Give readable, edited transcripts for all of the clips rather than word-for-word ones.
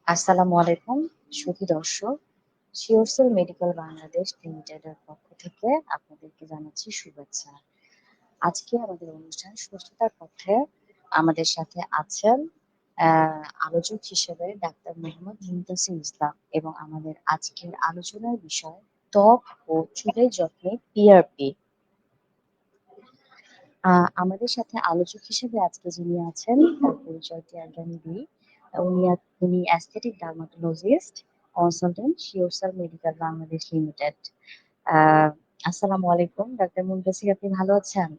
আসসালামু আলাইকুম সুধী দর্শক। শিওরসেল মেডিকেল বাংলাদেশ লিমিটেডের পক্ষ থেকে আপনাদেরকে জানাচ্ছি শুভেচ্ছা। আজকে আমাদের অনুষ্ঠান সুস্থতার পথে আমাদের সাথে আছেন আলোচক হিসেবে ডাক্তার মোহাম্মদ মুনতাসির ইসলাম এবং আমাদের আজকের আলোচনার বিষয় ত্বক ও চুলের যত্নে পিআরপি। আমাদের সাথে আলোচক হিসেবে আজকে যিনি আছেন তার পরিচয়টি আগে আমি দিই। উনি উনি অ্যাস্থেটিক ডার্মাটোলজিস্ট কনসালটেন্ট শিওরসাল মেডিকেল বাংলাদেশ লিমিটেড। আহ আসসালামু আলাইকুম ডাক্তার মুনতাসির, আপনি ভালো আছেন?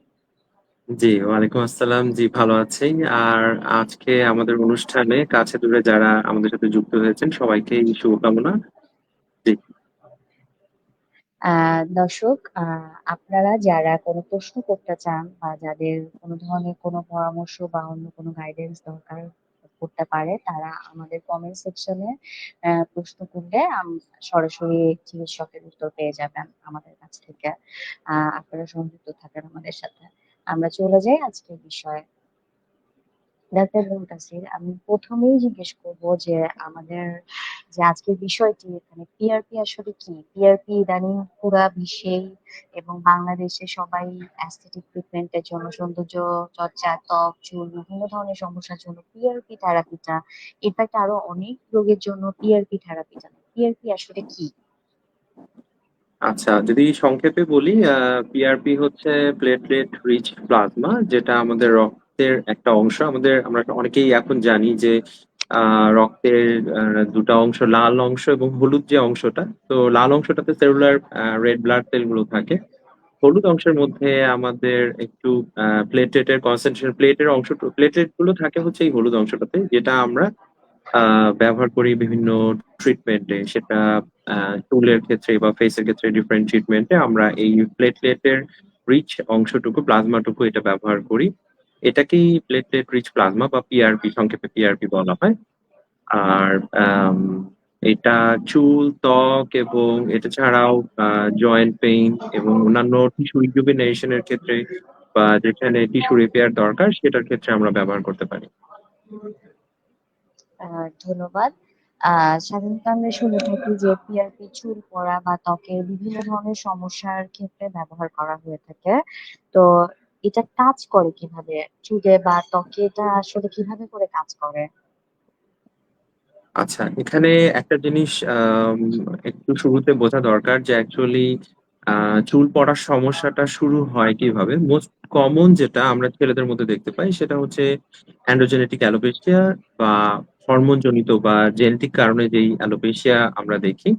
জি, ওয়ালাইকুম আসসালাম। জি, ভালো আছি। আর আজকে আমাদের অনুষ্ঠানে কাছে দূরে যারা আমাদের সাথে যুক্ত হয়েছেন সবাইকেই শুভকামনা। জি। দর্শক, আপনারা যারা কোনো প্রশ্ন করতে চান বা যাদের কোনো ধরনের কোনো পরামর্শ বা অন্য কোনো গাইডেন্স দরকার পড়তে পারে, তারা আমাদের কমেন্ট সেকশনে প্রশ্ন করলে সরাসরি চিকিৎসকের উত্তর পেয়ে যাবেন আমাদের কাছ থেকে। আপনারা সংযুক্ত থাকেন আমাদের সাথে। আমরা চলে যাই আজকের বিষয়ে। ডাক্তার মুনতাসির, আমি প্রথমেই জিজ্ঞেস করব যে আমাদের যে আজকের বিষয়টি এখানে পিআরপি আসলে কি? পিআরপি ইদানিং পুরা বিশ্বেই এবং বাংলাদেশে সবাই অ্যাস্থেটিক ট্রিটমেন্টের জন্য সৌন্দর্য চর্চা, ত্বক, চুল বিভিন্ন ধরনের সমস্যার জন্য পিআরপি থেরাপিটা, ইনফ্যাক্ট আরো অনেক রোগের জন্য পিআরপি থেরাপিটা। পিআরপি আসলে কি? আচ্ছা, যদি সংক্ষেপে বলি, পিআরপি হচ্ছে প্লেটলেট রিচ প্লাজমা, যেটা আমাদের রক্তের একটা অংশ। আমরা অনেকেই এখন জানি যে রক্তের দুটা অংশ, লাল অংশ এবং হলুদ যে অংশটা। তো লাল অংশটাতে সেলুলার রেড ব্লাড সেল গুলো থাকে। হলুদ অংশের মধ্যে আমাদের একটু প্লেটেলেটের কনসেন্ট্রেশন, প্লেটলেট গুলো থাকে হচ্ছে এই হলুদ অংশটাতে, যেটা আমরা ব্যবহার করি বিভিন্ন ট্রিটমেন্টে। সেটা চুলের ক্ষেত্রে বা ফেসের ক্ষেত্রে ডিফারেন্ট ট্রিটমেন্টে আমরা এই প্লেটলেটের রিচ অংশটুকু, প্লাজমাটুকু এটা ব্যবহার করি। এটাকেই প্লেটলেট রিচ প্লাজমা বা পিআরপি, সংক্ষেপে পিআরপি বলা হয়। আর আম, এটা চুল, ত্বক এবং এটা ছাড়াও জয়েন্ট পেইন এবং অন্যান্য টিস্যু রিজুভিনেশনের ক্ষেত্রে বা যেখানে টিস্যু রিপেয়ার দরকার সেটার ক্ষেত্রে আমরা ব্যবহার করতে পারি। ধন্যবাদ। সাধারণত আমরা শুনে থাকি যে পিআরপি চুল পড়া বা ত্বকের বিভিন্ন ধরনের সমস্যার ক্ষেত্রে ব্যবহার করা হয়ে থাকে। তো এটা কাজ করে কিভাবে? চুলে বা ত্বকে এটা আসলে কিভাবে করে কাজ করে? আচ্ছা, এখানে একটা জিনিস একটু শুরুতে বোঝা দরকার যে অ্যাকচুয়ালি চুল পড়ার সমস্যাটা শুরু হয় কিভাবে। মোস্ট কমন যেটা আমরা ছেলেদের মধ্যে দেখতে পাই সেটা হচ্ছে অ্যান্ড্রোজেনেটিক অ্যালোপেশিয়া বা হরমোন জনিত বা জেনেটিক কারণে যেই অ্যালোপেশিয়া আমরা দেখি।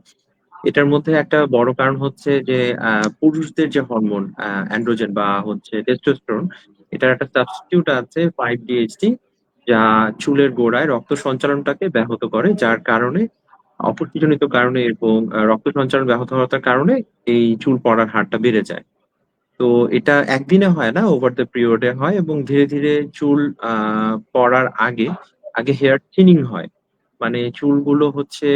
এটার মধ্যে একটা বড় কারণ হচ্ছে যে পুরুষদের যে হরমোন অ্যান্ড্রোজেন বা হচ্ছে টেস্টোস্টেরন, এটার একটা সাবস্টিটিউট আছে 5-DHT, যা চুলের গোড়ায় রক্ত সঞ্চালনটাকে ব্যাহত করে, যার কারণে অপুষ্টিজনিত কারণে এবং রক্ত সঞ্চালন ব্যাহত হওয়ার কারণে এই চুল পড়ার হারটা বেড়ে যায়। তো এটা একদিনে হয় না, ওভার দ্য পিরিয়ডে হয় এবং ধীরে ধীরে চুল পড়ার আগে আগে হেয়ার থিনিং হয়। মানে চুলগুলো হচ্ছে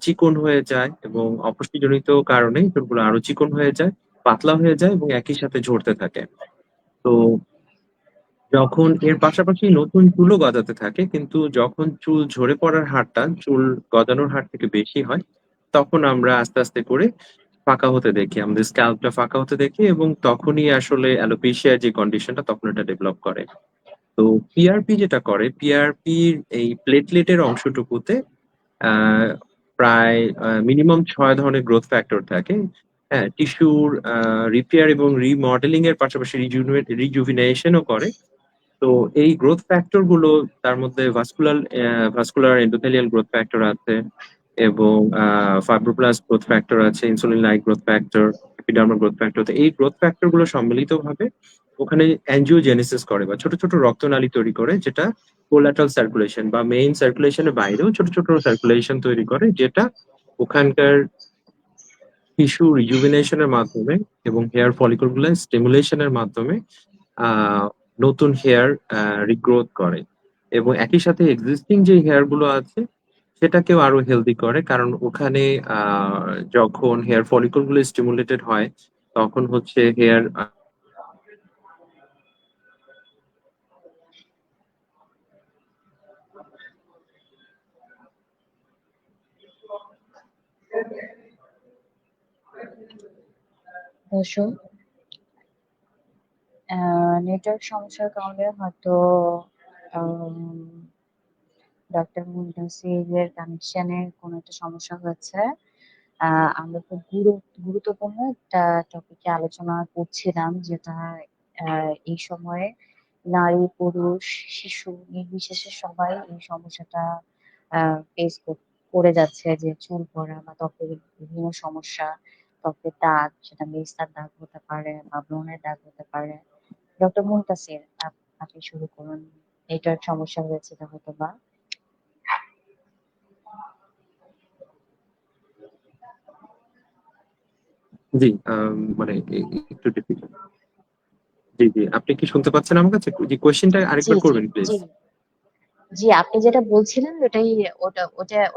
চিকন হয়ে যায় এবং অপুষ্টিজনিত কারণে চুলগুলো আরো চিকন হয়ে যায়, পাতলা হয়ে যায় এবং একই সাথে ঝরতে থাকে। তো যখন এর পাশাপাশি নতুন চুলও গজাতে থাকে, কিন্তু যখন চুল ঝরে পড়ার হারটা চুল গজানোর হার থেকে বেশি হয়, তখন আমরা আস্তে আস্তে করে ফাঁকা হতে দেখি, আমাদের স্ক্যাল্পটা ফাঁকা হতে দেখি এবং তখনই আসলে অ্যালোপেশিয়ার যে কন্ডিশনটা তখন এটা ডেভেলপ করে। তো পিআরপি যেটা করে, পিআরপির এই প্লেটলেটের অংশটুকুতে আহ, প্রায় মিনিমাম 6 ধরনের গ্রোথ ফ্যাক্টর থাকে। হ্যাঁ, টিস্যুর রিপেয়ার এবং রিমডেলিং এর পাশাপাশি রিজুভিনেশনও করে। তো এই গ্রোথ ফ্যাক্টর গুলো, তার মধ্যে ভাস্কুলার এন্ডোথেলিয়াল গ্রোথ ফ্যাক্টর আছে এবং ফাইব্রোব্লাস্ট গ্রোথ ফ্যাক্টর আছে, insulin like growth factor, epidermal growth factor. তো এই গ্রোথ ফ্যাক্টর গুলো সম্মিলিত ভাবে ওখানে অ্যাঞ্জিওজেনেসিস করে বা ছোট ছোট রক্তনালী তৈরি করে, যেটা কোলাটারাল সার্কুলেশন বা মেইন সার্কুলেশনের বাইরেও ছোট ছোট সার্কুলেশন তৈরি করে, যেটা ওখানকার টিস্যু রিজুভিনেশনের মাধ্যমে এবং হেয়ার ফলিকল গুলো স্টিমুলেশনের মাধ্যমে আহ নতুন হেয়ার রিগ্রোথ করে এবং একই সাথে এক্সিস্টিং যে হেয়ার গুলো আছে সেটাকেও আরো হেলদি করে, কারণ ওখানে যখন হেয়ার ফলিকল গুলো স্টিমুলেটেড হয় তখন হচ্ছে হেয়ার দর্শক, নেটওয়ার্ক সমস্যার কারণে হয়তো ডক্টর মুনতাসিরের কানেকশনের কোনো একটা সমস্যা হয়েছে। আমরা খুব গুরুত্বপূর্ণ একটা টপিকে আলোচনা করছিলাম, যেটা এই সময়ে নারী, পুরুষ, শিশু নির্বিশেষে সবাই এই সমস্যাটা ফেস করে যাচ্ছে, যে চুল পড়া বা ত্বকের বিভিন্ন সমস্যা, ত্বকের দাগ, সেটা মেস্তার দাগ হতে পারে বা ব্রণের দাগ হতে পারে। ডক্টর মুনতাসির, আপনি শুরু করুন। এটার সমস্যা হয়েছিল হয়তো বা। জি, মানে একটু ডিফিকাল্ট। জি, জি। আপনি কি শুনতে পাচ্ছেন আমার কাছে? জি, কোয়েশ্চেনটা জি, আরেকবার জি, করবেন প্লিজ। জি, জি, আপনি যেটা বলছিলেন ওটাই,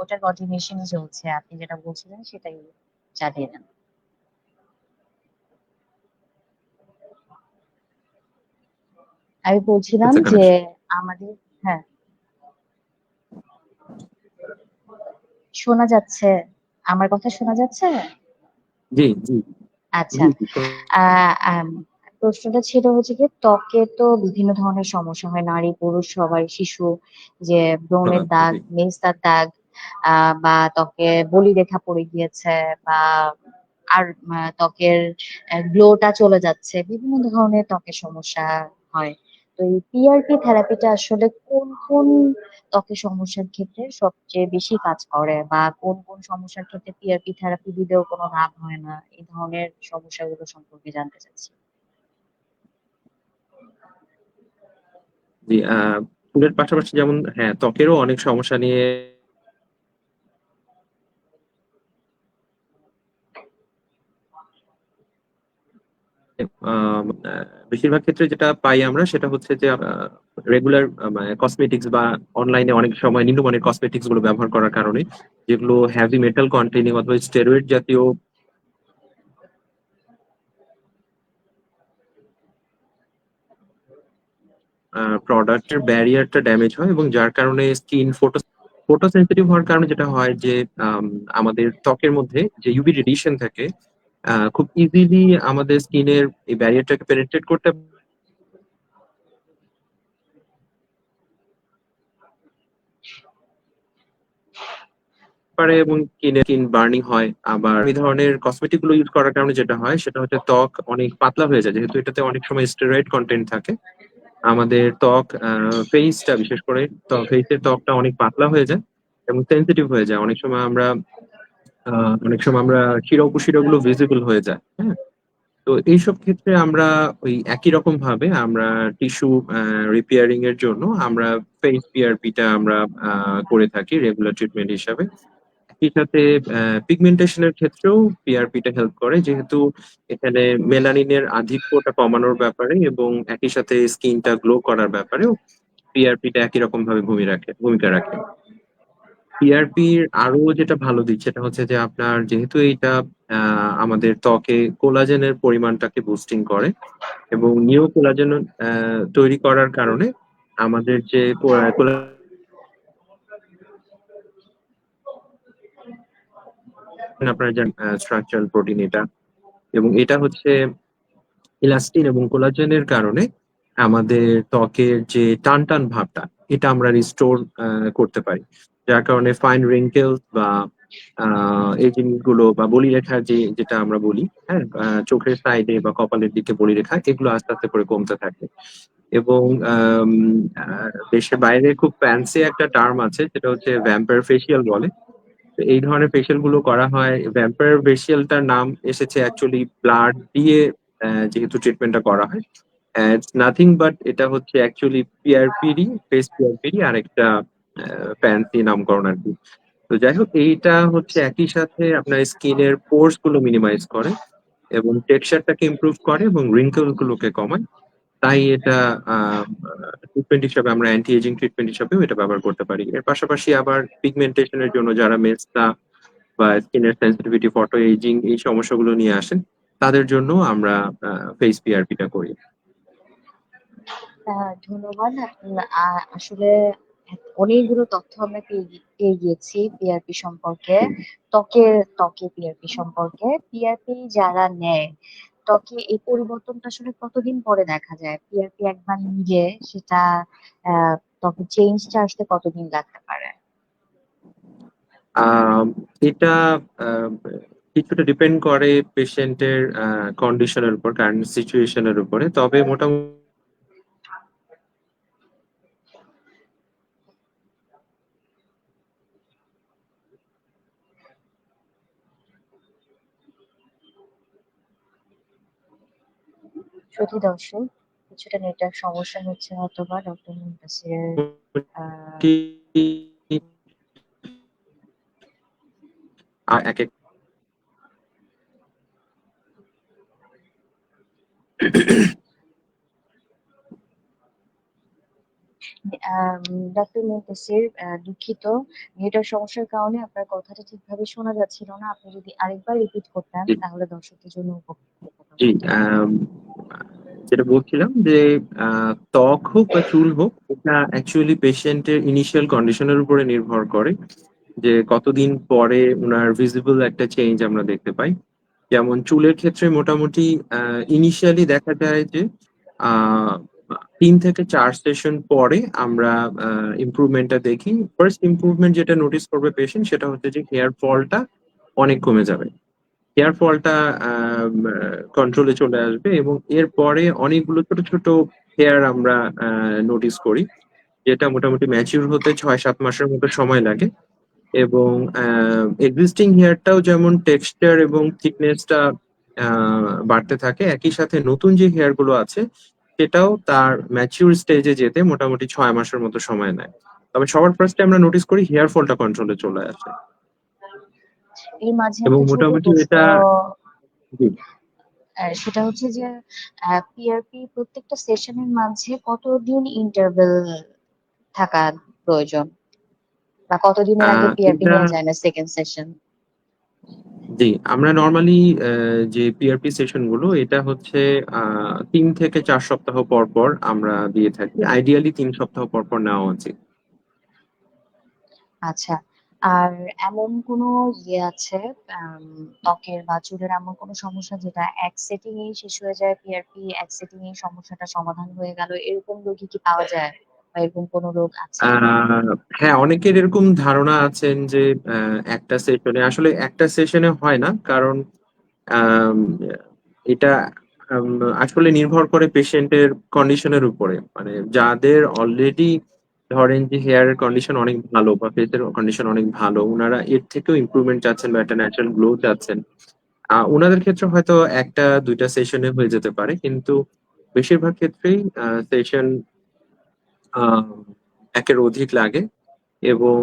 ওটার কন্টিনিউশনই চলছে। আপনি যেটা বলছিলেন সেটাই চালিয়ে নেন। আমি বলছিলাম আচ্ছা, যে কানেকশন। আমাদের, হ্যাঁ, শোনা যাচ্ছে? আমার কথা শোনা যাচ্ছে? জি, জি, আচ্ছা। জি, জি, আ আম প্রশ্নটা ছিল হচ্ছে গিয়ে, ত্বকে তো বিভিন্ন ধরনের সমস্যা হয়। নারী, পুরুষ সবাই, শিশু, যে শোনা ব্রণের যাচ্ছে, দাগ, জি। মেস্তার দাগ, বা ত্বকে বলিরেখা পড়ে গিয়েছে, বা আর ত্বকের গ্লোটা চলে যাচ্ছে। বিভিন্ন ধরনের ত্বকের সমস্যা হয়। তো এই পিআরপি থেরাপিটা আসলে কোন ত্বকের সমস্যার ক্ষেত্রে সবচেয়ে বেশি কাজ করে, বা কোন সমস্যার ক্ষেত্রে পিআরপি থেরাপি দিলেও কোনো লাভ হয় না? এই ধরনের সমস্যাগুলো সম্পর্কে জানতে চাচ্ছি। জি, চুলের পাশাপাশি যেমন হ্যাঁ, ত্বকেরও অনেক সমস্যা নিয়ে আম আ বেশিরভাগ ক্ষেত্রে যেটা পাই আমরা সেটা হচ্ছে যে রেগুলার মানে কসমেটিক্স বা অনলাইনে অনেক সময় নিম্নমানের কসমেটিক্স গুলো ব্যবহার করার কারণে, যেগুলো হেভি মেটাল কনটেইনিং অথবা স্টেরয়েড জাতীয় প্রোডাক্টের ব্যারিয়ারটা ড্যামেজ হয় এবং যার কারণে স্কিন ফটো সেনসিটিভ হওয়ার কারণে যেটা হয় যে আম আমাদের ত্বকের মধ্যে যে ইউভি রেডিয়েশন থাকে খুব ইজিলি আমাদের স্কিনের এই ব্যারিয়ারটাকে পেনিট্রেট করতে পারে এবং স্কিন বার্নিং হয়। আবার এই ধরনের কসমেটিক গুলো ইউজ করার কারণে যেটা হয় সেটা হচ্ছে ত্বক অনেক পাতলা হয়ে যায়। যেহেতু এটাতে অনেক সময় স্টেরয়েড কনটেন্ট থাকে। আমাদের ত্বক ফেইসটা বিশেষ করে ফেইসের ত্বকটা অনেক পাতলা হয়ে যায় এবং সেনসিটিভ হয়ে যায়। আ অনেক সময় আমরা শিরা-উপশিরা গুলো ভিজিবল হয়ে যায়। হ্যাঁ? তো এইসব ক্ষেত্রে আমরা ওই একই রকম ভাবে আমরা টিস্যু রিপেয়ারিং এর জন্য আমরা ফেইস পিআরপি টা আমরা আ করে থাকি রেগুলার ট্রিটমেন্ট হিসাবে। একই সাথে পিগমেন্টেশন এর ক্ষেত্রেও পিআরপি টা হেল্প করে। যেহেতু এখানে মেলানিনের আধিক্যটা কমানোর ব্যাপারে এবং একই সাথে স্কিনটা গ্লো করার ব্যাপারেও পিআরপি টা একই রকম ভাবে ভূমিকা রাখে। পিআরপির আরো যেটা ভালো দিক সেটা হচ্ছে যে আপনার যেহেতু এইটা আমাদের ত্বকে কোলাজেনের পরিমাণটাকে বুস্টিং করে এবং নিউ কোলাজেন তৈরি করার কারণে আমাদের যে কোলাজেন আপনারা জানেন স্ট্রাকচারাল প্রোটিন এটা এবং এটা হচ্ছে ইলাস্টিন এবং কোলাজেনের কারণে আমাদের ত্বকের যে টানটান ভাবটা এটা আমরা রিস্টোর করতে পারি। যার কারণে ফাইন রিঙ্কেলস বা এই জিনিসগুলো বা বলিরেখা যেটা আমরা বলি, হ্যাঁ? চোখের সাইডে বা কপালের দিকে বলিরেখা এগুলো আস্তে, আস্তে করে কমতে থাকে। এবং আম আ দেশের বাইরে খুব ফ্যান্সি একটা টার্ম আছে সেটা হচ্ছে ভ্যাম্পায়ার ফেসিয়াল বলে। তো এই ধরনের ফেসিয়াল গুলো করা হয়। ভ্যাম্পায়ার ফেসিয়ালটার নাম এসেছে অ্যাকচুয়ালি ব্লাড দিয়ে যেহেতু ট্রিটমেন্টটা করা হয়। ইটস নাথিং বাট এটা হচ্ছে অ্যাকচুয়ালি পিআরপিরই, ফেস পিআরপিরই আরেকটা ফ্যান্সি নামকরণ আরকি। তো যাই হোক এইটা হচ্ছে একই সাথে আপনার স্কিনের পোরস গুলো মিনিমাইজ করে এবং টেক্সচারটাকে ইমপ্রুভ করে এবং রিঙ্কেল গুলোকে কমায়। তাই এটা আ আ ট্রিটমেন্ট হিসাবে আমরা অ্যান্টি এজিং ট্রিটমেন্ট হিসাবেও এটা ব্যবহার করতে পারি। এর পাশাপাশি আবার পিগমেন্টেশন এর জন্য যারা মেস্তা বা স্কিনের সেনসিটিভিটি, ফটো এজিং এই সমস্যাগুলো নিয়ে আসেন, তাদের জন্য আমরা আ ফেস পিআরপি টা করি। ধন্যবাদ। আসলে অনেকগুলো তথ্য আমরা পেয়ে গিয়েছি পিআরপি সম্পর্কে। ত্বকে পিআরপি সম্পর্কে। পিআরপি যারা নেয়, ত্বকে এই পরিবর্তনটা আসলে কতদিন পরে দেখা যায়? পিআরপি একবার নিলে সেটা আহ ত্বকের চেঞ্জটা আসতে কতদিন লাগতে পারে? আম, এটা আহ, কিছুটা ডিপেন্ড করে পেশেন্টের কন্ডিশনের উপর, কারেন্ট সিচুয়েশনের উপরে। তবে মোটামুটি সত্যি দর্শক, কিছুটা নেটওয়ার্ক সমস্যা হচ্ছে অথবা ডক্টর মুন্তাসিরের আহ এক এক ডক্টর মুন্তাসির, দুঃখিত, নেটওয়ার্ক সমস্যার কারণে আপনার কথাটা ঠিকভাবে শোনা যাচ্ছিল না। আপনি যদি আরেকবার রিপিট করতেন তাহলে দর্শকদের জন্য উপকার জি, হতো। যেটা বলছিলাম যে ত্বক হোক বা চুল হোক, এটা অ্যাকচুয়ালি পেশেন্টের ইনিশিয়াল কন্ডিশনের উপরে নির্ভর করে যে কতদিন পরে ওনার ভিজিবল একটা চেঞ্জ আমরা দেখতে পাই। যেমন চুলের ক্ষেত্রে মোটামুটি ইনিশিয়ালি দেখা যায় যে আহ 3 থেকে 4 সেশন পরে আমরা ইমপ্রুভমেন্টটা দেখি। ফার্স্ট ইমপ্রুভমেন্ট যেটা নোটিস করবে পেশেন্ট সেটা হচ্ছে যে হেয়ার ফলটা অনেক কমে যাবে, হেয়ার ফলটা কন্ট্রোলে চলে আসবে, এবং এরপরে অনেকগুলো ছোট ছোট হেয়ার আমরা নোটিস করি, যেটা মোটামুটি ম্যাচিউর হতে 6-7 মাসের মতো সময় লাগে। এবং এক্সিস্টিং হেয়ারটাও যেমন টেক্সচার এবং থিকনেসটা বাড়তে থাকে, একই সাথে নতুন যে হেয়ার গুলো আছে সেটাও তার ম্যাচিউর স্টেজে যেতে মোটামুটি 6 মাসের মতো সময় নেয়। তবে সবার ফার্স্টে আমরা নোটিস করি হেয়ার ফলটা কন্ট্রোলে চলে আসে। এর মাঝে এবং একটা ছোট মোটামুটি প্রশ্ন, এটা, জি, সেটা হচ্ছে যে পিআরপি প্রত্যেকটা সেশনের মাঝে কতদিন ইন্টারভেল থাকা প্রয়োজন, বা কতদিনের আগে পিআরপি এটা, নেওয়া যায় না সেকেন্ড সেশন? জি, আমরা নর্মালি যে পিআরপি সেশন গুলো এটা হচ্ছে 3 থেকে 4 সপ্তাহ পর পর আমরা দিয়ে থাকি, আইডিয়ালি 3 সপ্তাহ পর পর নেওয়া উচিত। আচ্ছা। আর এমন কোনো আছে, আম, ত্বকের বা চুলের এমন কোনো সমস্যা যেটা এক সেটিং এই শেষ হয়ে যায়, পিআরপি এক সেটিং এই সমস্যাটা সমাধান হয়ে গেল, এরকম রোগী কি পাওয়া যায়, বা এরকম কোনো রোগ আছে কিনা? হ্যাঁ, অনেকের এরকম ধারণা আছেন যে একটা সেশনে, আসলে একটা সেশনে হয় না, কারণ আম, এটা আম, আসলে নির্ভর করে পেশেন্টের কন্ডিশনের উপরে। মানে যাদের অলরেডি ধরেন যে হেয়ারের কন্ডিশন অনেক ভালো বা ফেসের কন্ডিশন অনেক ভালো, ওনারা এর থেকেও ইমপ্রুভমেন্ট চাচ্ছেন বা একটা ন্যাচারাল গ্লো চাচ্ছেন, ওনাদের ক্ষেত্রে হয়তো 1-2টা সেশনে হয়ে যেতে পারে। কিন্তু বেশিরভাগ ক্ষেত্রেই সেশন একের অধিক লাগে। এবং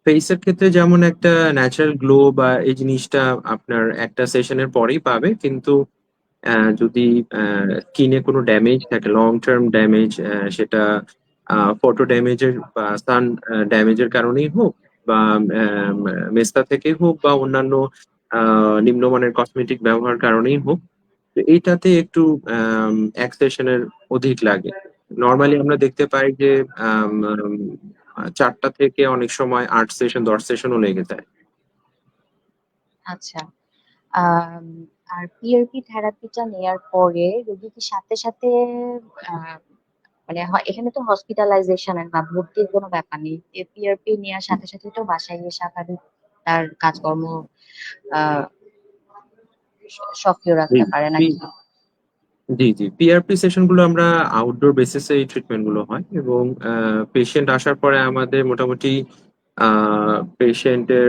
ফেসের ক্ষেত্রে যেমন একটা ন্যাচারাল গ্লো বা এই জিনিসটা আপনার একটা সেশনের পরেই পাবে, কিন্তু যদি স্কিনে কোনো ড্যামেজ থাকে, লং টার্ম ড্যামেজ, সেটা ফটো ড্যামেজের বা সান ড্যামেজের কারণেই হোক, বা মেস্তা থেকে হোক, বা অন্যান্য নিম্নমানের কসমেটিক ব্যবহার কারণেই হোক, তো এইটাতে একটু এক সেশনের অধিক লাগে। নর্মালি আমরা দেখতে পাই যে 4টা থেকে অনেক সময় 8 সেশন 10 সেশনও লেগে যায়। আচ্ছা। আম, আর পিআরপি থেরাপিটা নেয়ার পরে রোগী কি সাথে সাথে আহ, মানে এখানে তো হসপিটালাইজেশনের বা ভর্তির কোনো ব্যাপার নেই, পিআরপি নেওয়ার সাথে সাথে তো বাসায় গিয়ে স্বাভাবিক তার কাজকর্ম আহ সক্রিয় জি, রাখতে পারে পি- নাকি? জি, জি, পিআরপি সেশন গুলো আমরা আউটডোর বেসিসে এই ট্রিটমেন্ট গুলো হয়। এবং পেশেন্ট আসার পরে আমাদের মোটামুটি পেশেন্টের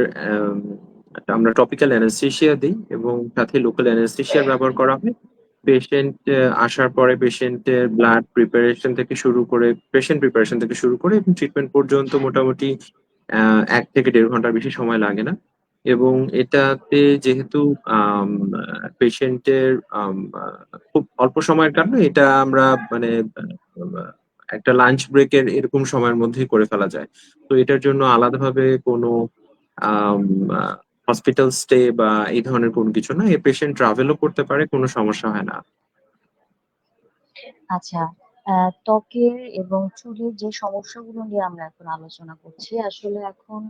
আমরা টপিক্যাল অ্যানেস্থেশিয়া দিই, এবং সাথে লোকাল অ্যানেস্থেশিয়ার ব্যবহার করা হয়। পেশেন্ট আসার পরে পেশেন্টের ব্লাড প্রিপারেশন থেকে শুরু করে, পেশেন্ট প্রিপারেশন থেকে শুরু করে এবং ট্রিটমেন্ট পর্যন্ত মোটামুটি 1 থেকে 1.5 ঘন্টার বেশি সময় লাগে না। এবং এটাতে যেহেতু পেশেন্টের খুব অল্প সময়ের কারণে এটা আমরা মানে আহ, একটা লাঞ্চ ব্রেকের এরকম সময়ের মধ্যেই করে ফেলা যায়। তো এটার জন্য আলাদাভাবে কোনো হসপিটাল স্টে বা এই ধরনের কোনো কিছু না, এ পেশেন্ট ট্রাভেলও করতে পারে, কোনো সমস্যা হয় না। আচ্ছা। ত্বকের এবং চুলের যে সমস্যাগুলো নিয়ে আমরা এখন আলোচনা করছি, আসলে এখন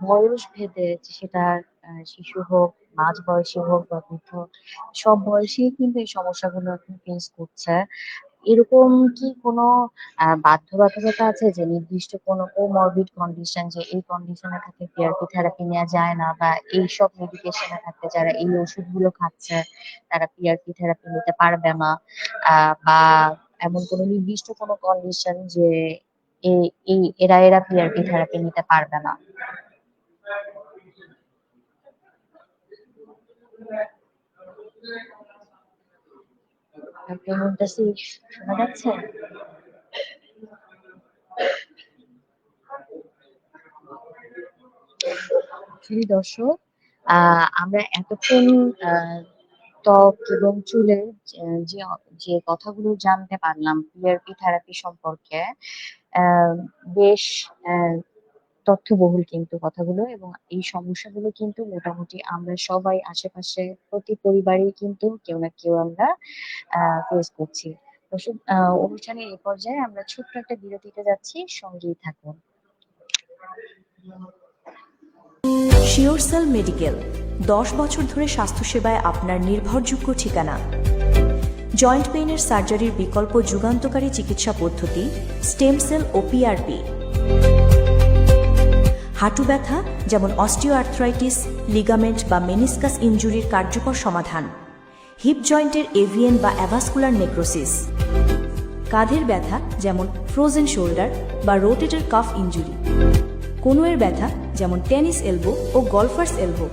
বয়স ভেদে সেটার শিশু হোক, মাঝ বয়সী হোক বা বৃদ্ধ, সব বয়সী কিন্তু এই সমস্যাগুলো এখন ফেস করছে। এরকম কি কোনো বাধ্যবাধকতা আছে যে নির্দিষ্ট কোনো কোমরবিড কন্ডিশন, যে এই কন্ডিশনে থাকলে পিআরপি থেরাপি নেওয়া যায় না, বা এইসব মেডিকেশনে থাকলে যারা এই ওষুধগুলো খাচ্ছে তারা পিআরপি থেরাপি নিতে পারবে না, বা এমন কোনো নির্দিষ্ট কোনো কন্ডিশন যে এই এই এরা পিআরপি থেরাপি নিতে পারবে না? ডক্টর মুনতাসির, শোনা যাচ্ছে? প্রিয় দর্শক, আমরা এতক্ষণ আহ, ত্বক এবং চুলের যে যে কথাগুলো জানতে পারলাম পিআরপি থেরাপি সম্পর্কে, আহ, বেশ তথ্যবহুল কিন্তু কথাগুলো, এবং এই সমস্যাগুলো কিন্তু মোটামুটি আমরা সবাই আশেপাশে প্রতি পরিবারেই কিন্তু কেউ না কেউ আমরা ফেস করছি। দর্শক, অনুষ্ঠানের এই পর্যায়ে আমরা ছোট্ট একটা বিরতিতে যাচ্ছি, সঙ্গেই থাকুন। শিওরসেল মেডিকেল 10 বছর ধরে স্বাস্থ্যসেবায় আপনার নির্ভরযোগ্য ঠিকানা। জয়েন্ট পেইনের সার্জারির বিকল্প যুগান্তকারী চিকিৎসা পদ্ধতি স্টেম সেল ও পিআরপি। হাঁটু ব্যথা যেমন অস্টিওআর্থ্রাইটিস, লিগামেন্ট বা মেনিসকাস ইনজুরির কার্যকর সমাধান। হিপ জয়েন্টের এভিএন বা অ্যাভাসকুলার নেক্রোসিস। কাঁধের ব্যথা যেমন ফ্রোজেন শোল্ডার বা রোটেটর কাফ ইনজুরি। কনুয়ের ব্যথা যেমন টেনিস এলবো ও গলফার্স এলবো।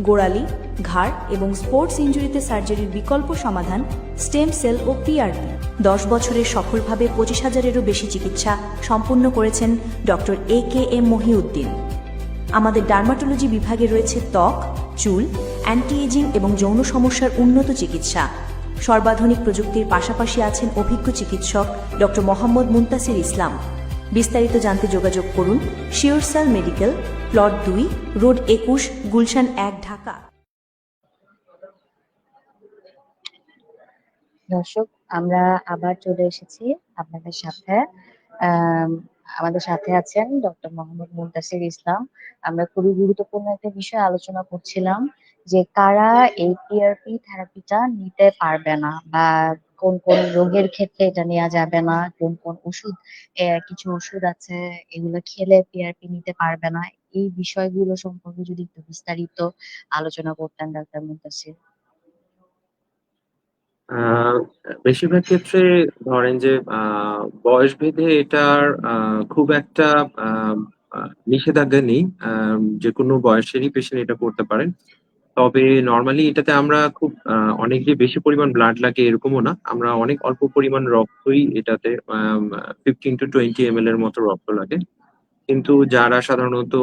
গোড়ালি, ঘাড় এবং স্পোর্টস ইনজুরিতে সার্জারির বিকল্প সমাধান স্টেম সেল ও পিআরপি। 10 বছরে সফলভাবে 25,000-এরও বেশি চিকিৎসা সম্পূর্ণ করেছেন ডক্টর AKM মহিউদ্দিন। আমাদের ডার্মাটোলজি বিভাগে রয়েছে ত্বক, চুল, অ্যান্টি এজিং এবং যৌন সমস্যার উন্নত চিকিৎসা। সর্বাধুনিক প্রযুক্তির পাশাপাশি আছেন অভিজ্ঞ চিকিৎসক ডক্টর মোহাম্মদ মুনতাসির ইসলাম। বিস্তারিত জানতে যোগাযোগ করুন SureCell medical, plot 2, road 21, Gulshan 1, Dhaka. দর্শক, আমরা আবার চলে এসেছি আপনাদের সাথে। আম, আমাদের সাথে আছেন ডক্টর মোহাম্মদ মুনতাসির ইসলাম। আমরা খুবই গুরুত্বপূর্ণ একটা বিষয় আলোচনা করছিলাম, যে কারা এই পিআরপি থেরাপিটা নিতে পারবে না, বা কোন কোন রোগের ক্ষেত্রে এটা নেওয়া যাবে না, কোন কোন ওষুধ, কিছু ওষুধ আছে এগুলো খেলে পিআরপি নিতে পারবে না। এই বিষয়গুলো সম্পর্কে যদি একটু বিস্তারিত আলোচনা করতেন ডক্টর মুনতাসির। আহ বেশিরভাগ ক্ষেত্রে ধরেন যে বয়স ভেদে এটার খুব একটা আহ, নিষেধাজ্ঞা নেই। যে কোনো বয়সেরই পেশেন্ট এটা করতে পারেন। তবে নর্মালি এটাতে আমরা খুব অনেক যে বেশি পরিমাণ ব্লাড লাগে এরকমও না, আমরা অনেক অল্প পরিমাণ রক্তই এটাতে 15 to 20 ml এর মতো রক্ত লাগে। কিন্তু যারা সাধারণত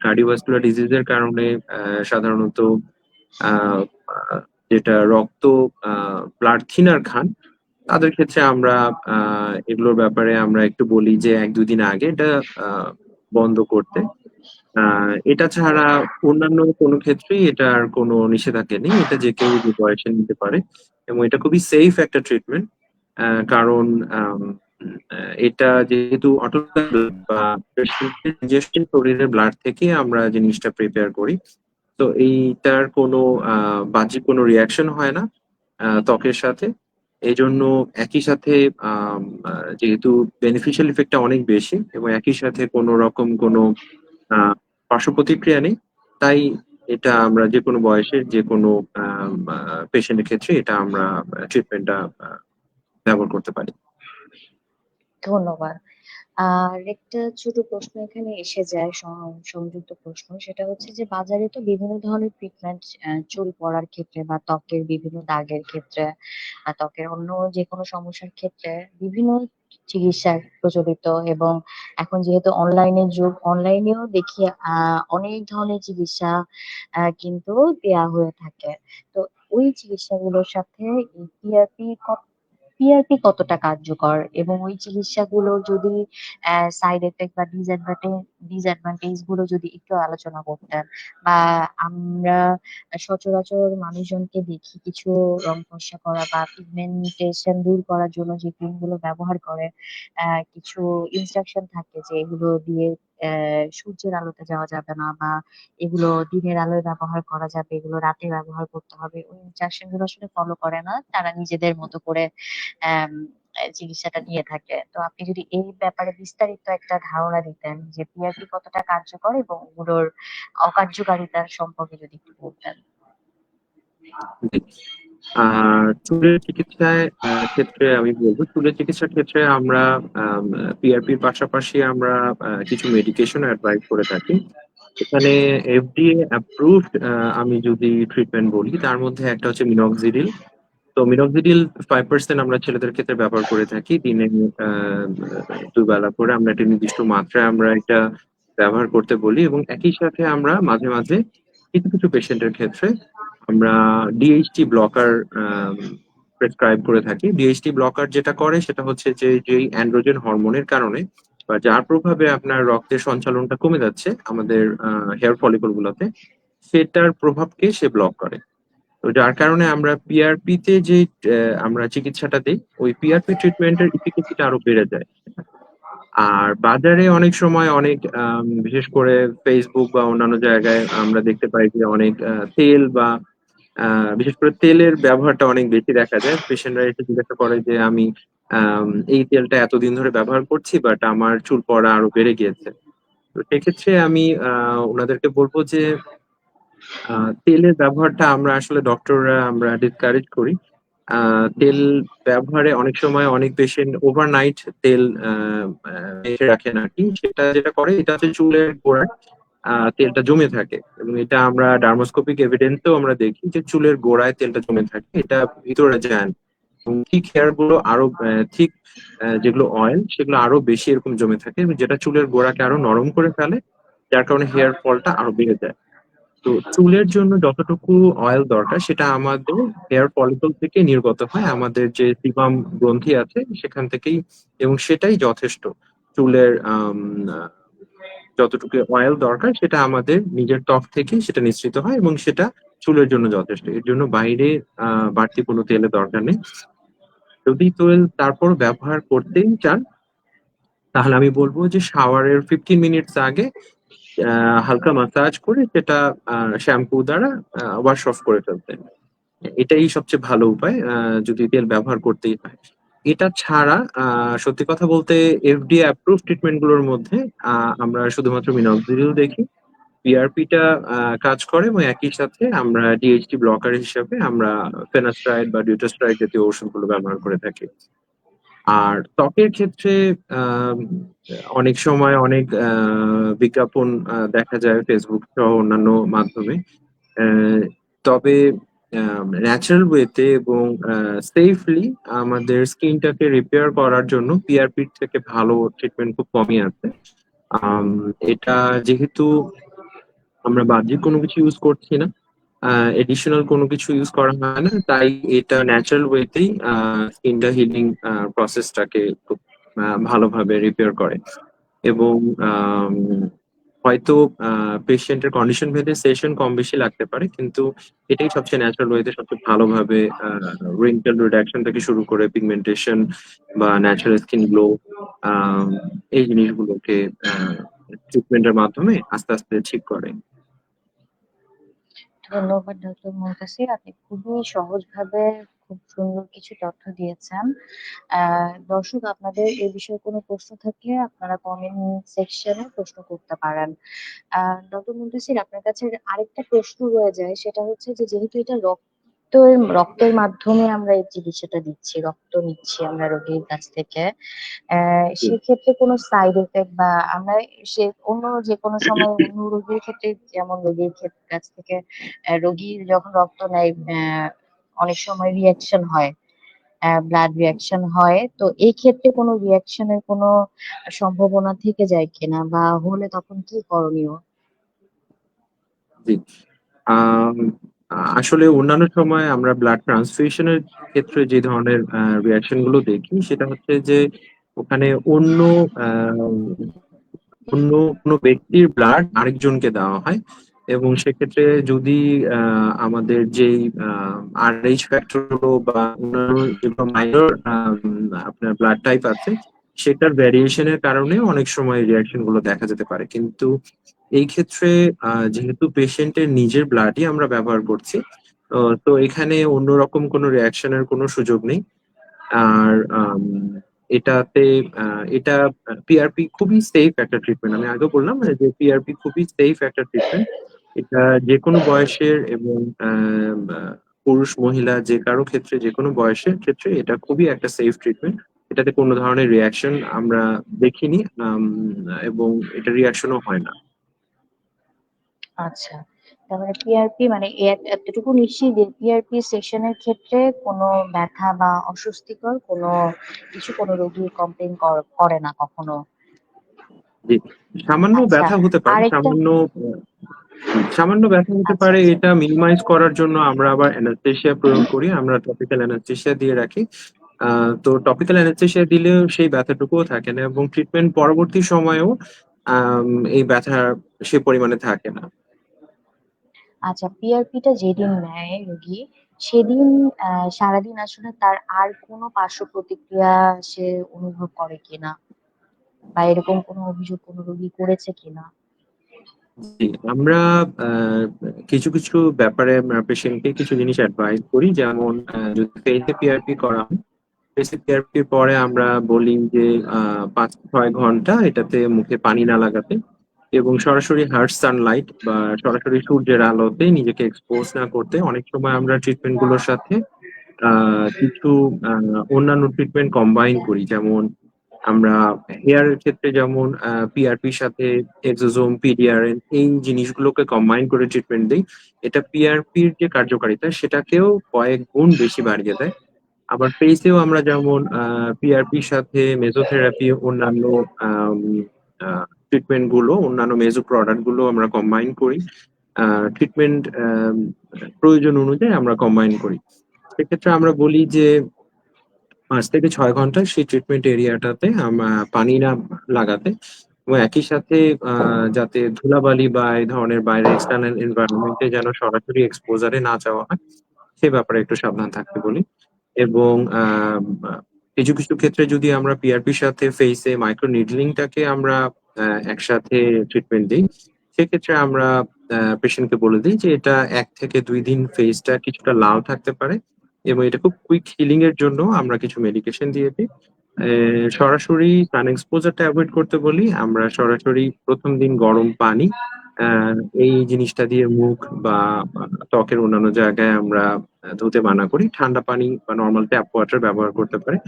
কার্ডিওভাস্কুলার ডিজিজের কারণে সাধারণত আহ, আহ, যেটা রক্ত ব্লাড থিনার খান, তাদের ক্ষেত্রে আমরা এগুলোর ব্যাপারে আমরা একটু বলি যে 1-2 দিন আগে এটা আহ, বন্ধ করতে। এটা ছাড়া অন্যান্য কোনো ক্ষেত্রেই এটার কোনো নিষেধাজ্ঞা নেই, এটা যে কেউ যে বয়সে নিতে পারে। এবং এটা খুবই সেফ একটা ট্রিটমেন্ট। কারণ এটা যেহেতু অটোক্লেভ বা পেশেন্টের নিজস্ব শরীরের ব্লাড থেকে আমরা জিনিসটা প্রিপেয়ার করি, তো এইটার কোনো বাহ্যিক কোনো রিয়াকশন হয় না ত্বকের সাথে। এই জন্য একই সাথে যেহেতু বেনিফিশিয়াল ইফেক্টটা অনেক বেশি এবং একই সাথে কোনো রকম কোনো আহ, পার্শ্ব প্রতিক্রিয়া নেই, তাই এটা আমরা যে কোনো বয়সের যে কোনো পেশেন্টের ক্ষেত্রে এটা আমরা ট্রিটমেন্টটা ব্যবহার করতে পারি। ধন্যবাদ। আর একটা ছোট প্রশ্ন এখানে এসে যায়, সংযুক্ত প্রশ্ন, সেটা হচ্ছে যে বাজারে তো বিভিন্ন ধরনের ট্রিটমেন্ট, চুল পড়ার ক্ষেত্রে বা ত্বকের বিভিন্ন দাগের ক্ষেত্রে বা ত্বকের অন্য যে কোনো সমস্যার ক্ষেত্রে বিভিন্ন চিকিৎসা প্রচলিত, এবং এখন যেহেতু অনলাইনের যুগ, অনলাইনেও দেখি অনেক ধরনের চিকিৎসা কিন্তু দেয়া হয়ে থাকে। তো ওই চিকিৎসাগুলোর সাথে পিআরপি পিআরপি কতটা কার্যকর, এবং ওই চিকিৎসাগুলো যদি সাইড এফেক্ট বা ডিসঅ্যাডভান্টেজ গুলো যদি একটু আলোচনা করতেন, বা আমরা সচরাচর মানুষজনকে দেখি কিছু রং ফর্সা করা বা পিগমেন্টেশন দূর করার জন্য যে ক্রিম গুলো ব্যবহার করে, কিছু ইনস্ট্রাকশন থাকে যে এগুলো দিয়ে সূর্যের আলোতে যাওয়া যাবে না, বা এগুলো দিনের আলোয় ব্যবহার করা যাবে, এগুলো রাতে ব্যবহার করতে হবে। ওই ইনস্ট্রাকশন গুলো আসলে ফলো করে না। তারা নিজেদের মতো করে অ্যাম চিকিৎসাটা নিয়ে থাকে। তো আপনি যদি এই ব্যাপারে বিস্তারিত একটা ধারণা দিতেন যে PRP কতটা কার্যকর এবং ওগুলোর অকার্যকারিতা সম্পর্কে যদি একটু বলতেন। জি। চুলের চিকিৎসায় ক্ষেত্রে আমি বলবো, চুলের চিকিৎসার ক্ষেত্রে আমরা পিআরপির পাশাপাশি আমরা কিছু মেডিকেশন অ্যাডভাইস করে থাকি। এখানে FDA অ্যাপ্রুভড আমি যদি ট্রিটমেন্ট বলি, তার মধ্যে একটা হচ্ছে মিনক্সিডিল। তো মিনক্সিডিল 5% আমরা ছেলেদের ক্ষেত্রে ব্যবহার করে থাকি। দিনে আহ, 2 বেলা করে আমরা একটা নির্দিষ্ট মাত্রায় আমরা এটা ব্যবহার করতে বলি, এবং একই সাথে আমরা মাঝে মাঝে কিছু কিছু পেশেন্টের ক্ষেত্রে আমরা ডিএইচটি ব্লকার প্রেসক্রাইব করে থাকি। ডিএইচটি ব্লকার যেটা করে সেটা হচ্ছে যে যেই অ্যান্ড্রোজেন হরমোনের কারণে বা যার প্রভাবে আপনার রক্তের সঞ্চালনটা কমে যাচ্ছে আমাদের হেয়ার ফলিকল গুলোতে, সেটার প্রভাবকে সে ব্লক করে। তো যার কারণে আমরা পিআরপি তে যে আমরা চিকিৎসাটা দিই, ওই পিআরপি ট্রিটমেন্টের ইফিকেসিটা আরো বেড়ে যায়। আর বাজারে অনেক সময় অনেক বিশেষ করে ফেসবুক বা অন্যান্য জায়গায় আমরা দেখতে পাই যে অনেক তেল বা বিশেষ করে তেলের ব্যবহারটা অনেক বেশি দেখা যায়। পেশেন্টরা এসে জিজ্ঞাসা করে যে আমি এই তেলটা এতদিন ধরে ব্যবহার করছি, বাট আমার চুল পড়া আরো বেড়ে গিয়েছে। তো সেক্ষেত্রে আমি ওনাদেরকে বলবো যে তেলের ব্যবহারটা আমরা আসলে ডক্টররা আমরা ডিসকারেজ করি। তেল ব্যবহারে অনেক সময় অনেক পেশেন্ট ওভারনাইট তেল মেখে রাখেন আর কি। সেটা যেটা করে এটা হচ্ছে চুলের গোড়ায় তেলটা জমে থাকে, এবং এটা আমরা ডার্মোস্কোপিক এভিডেন্সেও আমরা দেখি যে চুলের গোড়ায় তেলটা জমে থাকে, এটা ভিতরে যায় না। এবং ঠিক হেয়ার গুলো আরো ঠিক যেগুলো অয়েল সেগুলো আরো বেশি এরকম জমে থাকে, এবং যেটা চুলের গোড়াকে আরো নরম করে ফেলে, যার কারণে হেয়ার ফলটা আরো বেড়ে যায়। তো চুলের জন্য যতটুকু অয়েল দরকার সেটা আমাদের হেয়ার ফলিকল থেকে নির্গত হয়, আমাদের যে সিবাম গ্রন্থি আছে সেখান থেকেই, এবং সেটাই যথেষ্ট। চুলের যতটুকু অয়েল দরকার সেটা আমাদের নিজের ত্বক থেকেই সেটা নিঃসৃত হয়, এবং সেটা চুলের জন্য যথেষ্ট। এর জন্য বাইরে বাড়তি কোনো তেলের দরকার নেই। যদি তেল তারপর ব্যবহার করতেই চান, তাহলে আমি বলবো যে শাওয়ারের 15 মিনিটস আগে হালকা মাসাজ করে সেটা শ্যাম্পু দ্বারা ওয়াশ অফ করে ফেলতে। এটাই সবচেয়ে ভালো উপায় যদি তেল ব্যবহার করতেই হয়। এটা ছাড়া সত্যি কথা বলতে FDA অ্যাপ্রুভ ট্রিটমেন্ট গুলোর মধ্যে আমরা শুধুমাত্র মিনক্সিডিল দেখি। পিআরপি টা কাজ করে, এবং একই সাথে আমরা ডিএইচটি ব্লকার হিসেবে আমরা ফেনাস্ট্রাইড বা ডিউটাস্ট্রাইড জাতীয় ওষুধগুলো ব্যবহার করে থাকি। আর ত্বকের ক্ষেত্রে আম, অনেক সময় অনেক বিজ্ঞাপন দেখা যায় ফেসবুক সহ অন্যান্য মাধ্যমে। তবে ন্যাচারাল ওয়েতে এবং সেফলি আমাদের স্কিনটাকে রিপেয়ার করার জন্য পিআরপি থেকে ভালো ট্রিটমেন্ট খুব কমই আছে। আম, এটা যেহেতু আমরা বাহ্যিক কোনো কিছু ইউজ করছি না, এডিশনাল কোনো কিছু ইউজ করা হয় না, তাই এটা ন্যাচারাল ওয়েতেই স্কিনটা হিলিং প্রসেসটাকে খুব ভালোভাবে রিপেয়ার করে। এবং আম, হয়তো পেশেন্টের কন্ডিশন ভেদে সেশন কম বেশি লাগতে পারে, কিন্তু এটাই সবচেয়ে ন্যাচারাল ওয়েতে সবচেয়ে ভালোভাবে রিঙ্কেল রিডাকশন থেকে শুরু করে পিগমেন্টেশন বা ন্যাচারাল স্কিন গ্লো, এই জিনিসগুলোকে ট্রিটমেন্টের মাধ্যমে আস্তে আস্তে ঠিক করে। ধন্যবাদ ডক্টর মুনতাসির। আপনি খুবই সহজভাবে খুব সুন্দর কিছু তথ্য দিয়েছেন। দর্শক, আপনাদের এ বিষয়ে কোনো প্রশ্ন থাকলে আপনারা কমেন্ট সেকশনে প্রশ্ন করতে পারেন। ডক্টর মুনতাসির, আপনার কাছে আরেকটা প্রশ্ন রয়ে যায়, সেটা হচ্ছে যে যেহেতু এটা রক্তের মাধ্যমে আমরা এই চিকিৎসাটা দিচ্ছি, রক্ত নিচ্ছি আমরা রোগীর কাছ থেকে, সেক্ষেত্রে কোনো সাইড এফেক্ট বা আমরা সে অন্য যে কোনো সময় অন্য রোগীর ক্ষেত্রে, যেমন রোগীর কাছ থেকে রোগী যখন রক্ত নেয়, অনেক সময় রিয়াকশন হয়, ব্লাড রিয়াকশন হয়। তো এই ক্ষেত্রে কোনো রিয়াকশনের কোনো সম্ভাবনা থেকে যায় কিনা, বা হলে তখন কি করণীয়? জি। আম, আসলে অন্যান্য সময় আমরা ব্লাড ট্রান্সফিউশনের ক্ষেত্রে যে ধরনের রিয়াকশন গুলো দেখি সেটা হচ্ছে যে ওখানে আহ, অন্য কোনো ব্যক্তির ব্লাড আরেকজনকে দেওয়া হয়, এবং সেক্ষেত্রে যদি আমাদের যেই RH ফ্যাক্টর গুলো বা অন্যান্য যেগুলো মাইনর আপনার ব্লাড টাইপ আছে সেটার ভ্যারিয়েশনের কারণে অনেক সময় রিয়াকশন গুলো দেখা যেতে পারে। কিন্তু এই ক্ষেত্রে যেহেতু পেশেন্টের নিজের ব্লাডই আমরা ব্যবহার করছি, তো এখানে অন্যরকম কোনো রিয়াকশনের কোনো সুযোগ নেই। আর এটাতে এটা পিআরপি খুবই সেফ একটা ট্রিটমেন্ট। আমি আগেও বললাম যে পিআরপি খুবই সেফ একটা ট্রিটমেন্ট। এটা যেকোনো বয়সের এবং পুরুষ মহিলা যে কারো ক্ষেত্রে যেকোনো বয়সের ক্ষেত্রে এটা খুবই একটা সেফ ট্রিটমেন্ট। এটাতে কোনো ধরনের রিয়াকশন আমরা দেখিনি, এবং এটা রিয়াকশনও হয় না। আচ্ছা, তার মানে পিআরপি মানে এতটুকু নিশ্চিত যে পিআরপি সেশনের ক্ষেত্রে কোনো ব্যথা বা অস্বস্তিকর কোনো রোগী কমপ্লেন করে না কখনো। জি, সামান্য আচ্ছা, ব্যথা হতে পারে, আরেকটা। সামান্য ব্যথা হতে আচ্ছা পারে। আচ্ছা। এটা মিনিমাইজ করার জন্য আমরা আবার অ্যানাস্থেশিয়া প্রয়োগ করি, আমরা টপিক্যাল অ্যানাস্থেশিয়া দিয়ে রাখি। তো টপিক্যাল অ্যানাস্থেশিয়া দিলেও সেই ব্যথাটুকুও থাকে না, এবং ট্রিটমেন্ট পরবর্তী সময়েও এই ব্যথা সে পরিমাণে থাকে না। আচ্ছা, পিআরপিটা যেদিন নেয় রোগী, সেদিন সারাদিন আসলে তার আর কোনো পার্শ্ব প্রতিক্রিয়া সে অনুভব করে কিনা, বা এরকম কোনো অভিযোগ কোনো রোগী করেছে কিনা? জি, আমরা আহ, কিছু কিছু ব্যাপারে আমরা পেশেন্টকে কিছু জিনিস অ্যাডভাইস করি, যেমন যদি ফেসে পিআরপি করা হয়, ফেসে পিআরপির পরে আমরা বলি যে 5-6 ঘন্টা এটাতে মুখে পানি না লাগাতে, এবং সরাসরি হার্শ সানলাইট বা সরাসরি সূর্যের আলোতে নিজেকে এক্সপোজ না করতে। অনেক সময় আমরা ট্রিটমেন্ট গুলোর সাথে কিছু অন্যান্য ট্রিটমেন্ট কম্বাইন করি, যেমন আমরা হেয়ারের ক্ষেত্রে যেমন পিআরপির সাথে এক্সোজোম, পিডিআরএন এই জিনিসগুলোকে কম্বাইন করে ট্রিটমেন্ট দিই। এটা পিআরপির যে কার্যকারিতা সেটাকেও কয়েক গুণ বেশি বাড়িয়ে দেয়। আবার ফেসেও আমরা যেমন পিআরপির সাথে মেজোথেরাপি, অন্যান্য ট্রিটমেন্ট গুলো, অন্যান্য মেজো প্রোডাক্ট গুলো আমরা কম্বাইন করি। ট্রিটমেন্ট প্রয়োজন অনুযায়ী আমরা কম্বাইন করি। সেক্ষেত্রে আমরা বলি যে 5 থেকে 6 ঘন্টা সেই ট্রিটমেন্ট এরিয়াটাতে পানি না লাগাতে, এবং একই সাথে যাতে ধুলাবালি বা এই ধরনের বাইরে এক্সটার্নাল এনভায়রনমেন্টে যেন সরাসরি এক্সপোজারে না যাওয়া হয়, সে ব্যাপারে একটু সাবধান থাকতে বলি। এবং কিছু কিছু ক্ষেত্রে যদি আমরা পিআরপির সাথে ফেসে মাইক্রো নিডলিংটাকে আমরা একসাথে ট্রিটমেন্ট দিই, সেক্ষেত্রে আমরা পেশেন্টকে বলে দিই যে এটা 1 থেকে 2 দিন ফেসটা কিছুটা লাল থাকতে পারে, এবং এটা খুব কুইক হিলিং এর জন্য আমরা কিছু মেডিকেশন দিয়ে দিই। সরাসরি সান এক্সপোজারটা অ্যাভয়েড করতে বলি। আমরা সরাসরি প্রথম দিন গরম পানি আহ, এই জিনিসটা দিয়ে মুখ বা ত্বকের অন্যান্য জায়গায় আমরা ধুতে মানা করি। ঠান্ডা পানি বা নর্মাল ট্যাপ ওয়াটার ব্যবহার করতে পারে।